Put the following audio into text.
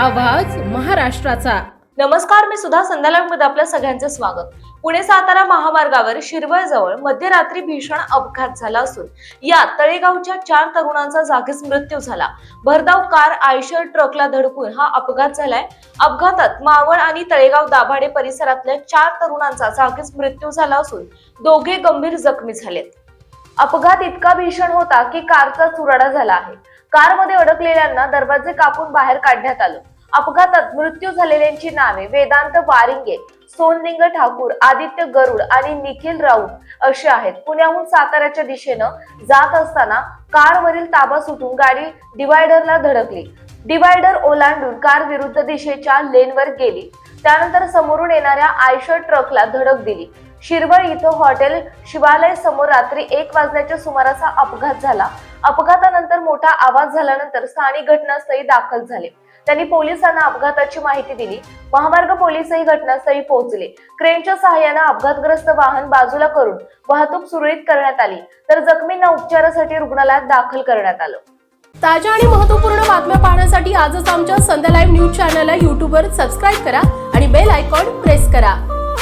आवाज महाराष्ट्राचा। नमस्कार, मी सुधा संध्याकाळमध्ये आपल्या सगळ्यांचे स्वागत। पुणे सातारा महामार्गावर शिरवळ जवळ मध्यरात्री भीषण अपघात झाला असून यात तळेगावच्या 4 तरुणांचा जागीच मृत्यू झाला। भरधाव कार आयशर ट्रकला धडकून हा अपघात झालाय। अपघातात मावळ आणि तळेगाव दाभाडे परिसरातल्या 4 तरुणांचा जागीच मृत्यू झाला असून दोघे गंभीर जखमी झालेत। अपघात इतका भीषण होता की कारचा चुराडा झाला आहे। कारमध्ये अडकलेल्यांना दरवाजे कापून बाहेर काढण्यात आलं। अपघातात मृत्यू झालेल्यांची नावे वेदांत वारिंगे, सोनलिंग ठाकूर, आदित्य गरुड आणि निखिल राऊत अशी आहेत। पुण्याहून साताऱ्याच्या दिशेनं जात असताना कारवरील ताबा सुटून गाडी डिवायडरला धडकली। डिवायडर ओलांडून कार विरुद्ध दिशेच्या लेनवर गेली। त्यानंतर समोरून येणाऱ्या आयशर ट्रकला धडक दिली। शिरवळ इथं हॉटेल शिवालय समोर रात्री 1 वाजण्याच्या सुमारास अपघात झाला। अपघातानंतर मोठा आवाज झाल्यानंतर स्थानिक घटनास्थळी दाखल झाले। त्यांनी पोलिसांना अपघाताची माहिती दिली। महामार्ग पोलीसही घटनास्थळी पोहोचले। क्रेनच्या सहाय्याने अपघातग्रस्त वाहन बाजूला करून वाहतूक सुरळीत करण्यात आली, तर जखमींना उपचारासाठी रुग्णालयात दाखल करण्यात आलं। ताज्या आणि महत्त्वपूर्ण बातम्या पाहण्यासाठी आजच आमच्या संध्या लाईव्ह न्यूज चॅनलला YouTube वर सबस्क्राईब करा आणि बेल आयकॉन प्रेस करा।